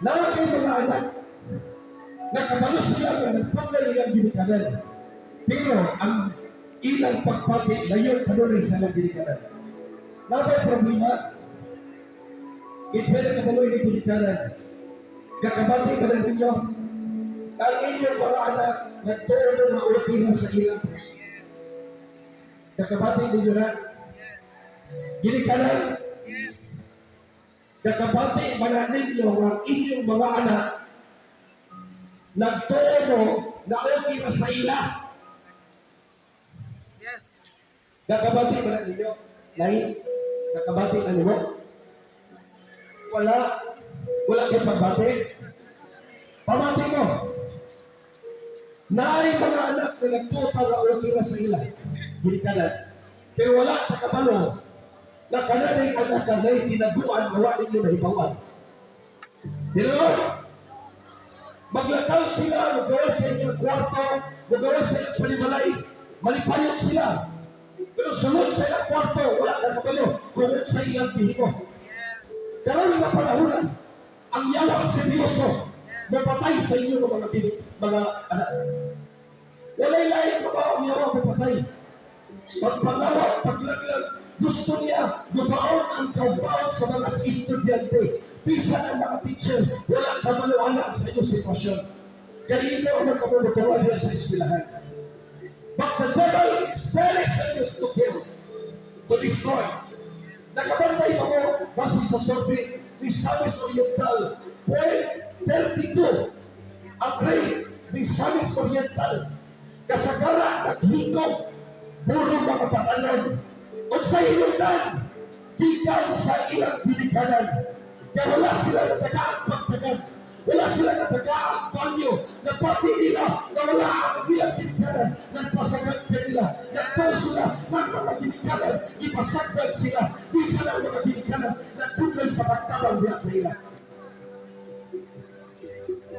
Nakakay mga anak, nakabalo sila na nagpaglay ilang ginikanan. Pero ang ilang pagpati, layon kanunay sa ilang ginikanan. Napay problema, it's very kabalo ilang ginikanan. Kakabati ka na ninyo, ang inyong mga anak, nagtuon na ulti na sa ilang. Kakabati ninyo na, ginikanan, kakabati man ninyo ang inyong mga anak, nagtuon na ulti na sa ilang. Kakabati man ninyo, lain, kakabati na ninyo, wala kayong pagbati. Pamati mo, na ay mga anak na nagtuta na ulti na sa ilang. Ginikanan. Pero wala kakabalo na kananay anak ka na'y tinaguan, gawa ninyo na hibawan. Pero, maglakaw sila, magawa sa inyong kwarto, magawa sa inyong panimalay, malipayot sila. Pero sunod sa inyong kwarto, wala kakabalo, kung sa ilang bihimo. Karon nga panahunan, ang yawang seryoso, mapatay sa inyo ng mga anak. Walay lain ko ba ang yawang mapatay? Pagpangawat, paglaglag, gusto niya gubaon ang kaubaon sa mga estudyante. Pisa ng mga teacher, walang kamaluanan sa inyong sitwasyon. Kaya ikaw ang nakamunutuan niya sa eskwelahan. But the devil is very serious to kill, to destroy. Nakabantay pa mo, base sa survey ni Samis Oriental, 0.32 ang rate ni Samis Oriental. Kasagara, naghigog, puro mga patanon. O sa ilunan, gikan sa ilang binikanan. Kaya wala sila natagaan pagtagan. Wala sila natagaan value. Na pati nila na wala ang ilang binikanan. Nagpasagad ka nila. Nagpal sila ng mga binikanan. Ipasagad sila. Di sila ang mga binikanan. Nagpunlay sa pagtabang niya sa ila.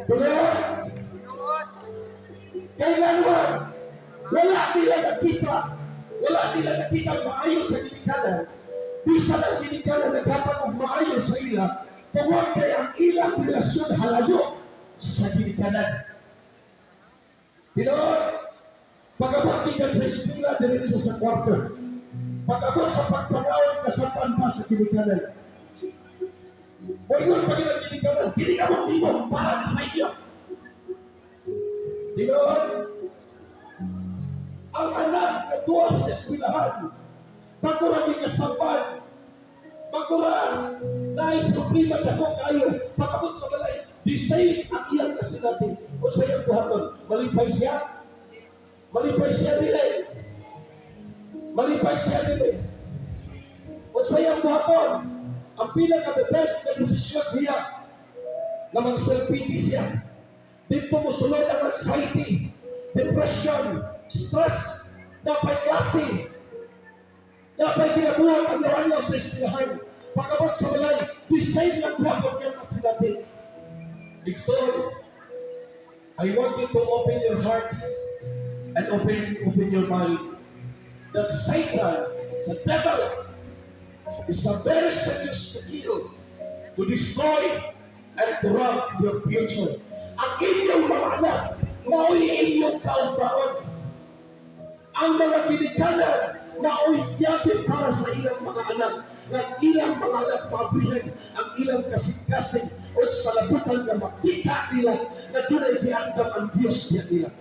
Tuloy! Kailangan wala nila nakita. Wala nila nakita maayos sa ginikanan. Bisa ng ginikanan nagkapag maayos sa ila. Tawag kay ang ilang relasyon halayo sa ginikanan. Pinoon, pag-abot tingkat sa eskwela, diretso sa kwarto. Pag-abot sa pagpanawag, kasapan pa sa ginikanan. O ingon pa rin ang ginikanan, ginikaman para sa iyo. Pinoon, ang anak na tuwa sa eskwelahan, pagkurang ikasapan, pagkurang na problema na ko kayo, pagkabot sa balay, di say ang iyang kasinatin. O sa iyang buhaton, malipay siya. Malipay siya nila. Malipay siya nila. O sa iyang buhaton, ang pinaka-the best na desisyon niya na mag-self-pity siya. Dito mo sunod ang anxiety, depression, stress, dapat klase, dapat ginabuhat ang lawan mo sa eskwelahan. Pagkabot sa balay, design lang dapat yung asinati. Exo, I want you to open your hearts and open your mind. That Satan, the devil, is a very serious to kill, to destroy, and to rob your future. Ang inyong mga anak, mao'y inyong kauntaon. Ang mga ginikanan, mao'y yabi para sa ilang mga anak. Ng ilang mga anak pabrihan ang ilang kasing-kasing o sa labutan na makita nila na tunay diandam ang Diyos niya nila.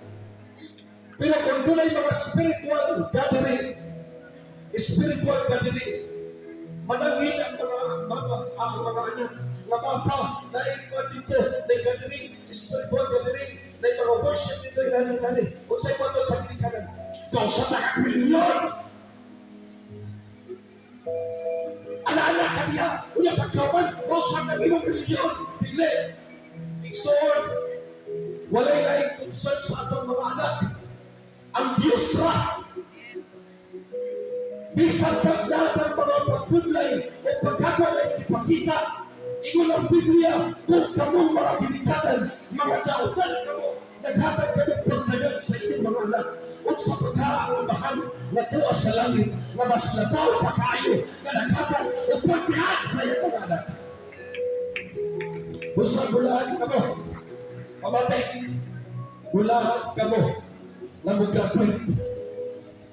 Pero kung tunay mga spiritual gathering, manangin ang mga anak na mapa na ikon dito na gathering, spiritual gathering, na mga worship dito yung nani-nani. Kung sa'yo mo ito sa kinikanan, ikaw sa nakakmilyon. Ala-ala ka niya, unya pagkawan, o sa nagimong milyon, bigli. Ikson, walay laing concern sa atong mga anak. Ang Diyos ra. Bisan pag lahat ang mga pagpudlay o pagkakawa ay ipakita, ingon ang Biblia, kung kamong mga ginikanan, mga dautan kamo, naghatag kami pagtagan sa inyong mga anak. At sa pagkaambahan na tuwa sa langit, na mas labaw pa kayo, na naghatag o pagtihan sa inyong mga anak. Busa bulahan ka mo. Pamatay. Bulahan ka mo. Na mag-graduate.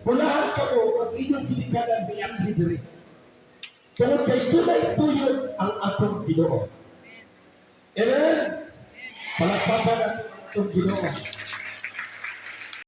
Bulahan ka mo. Ang inyong ginikanan ni ang libre. Tungkol kay tunay tuyo ang atong Ginoo. Amen? Palakpakan ang atong Ginoo.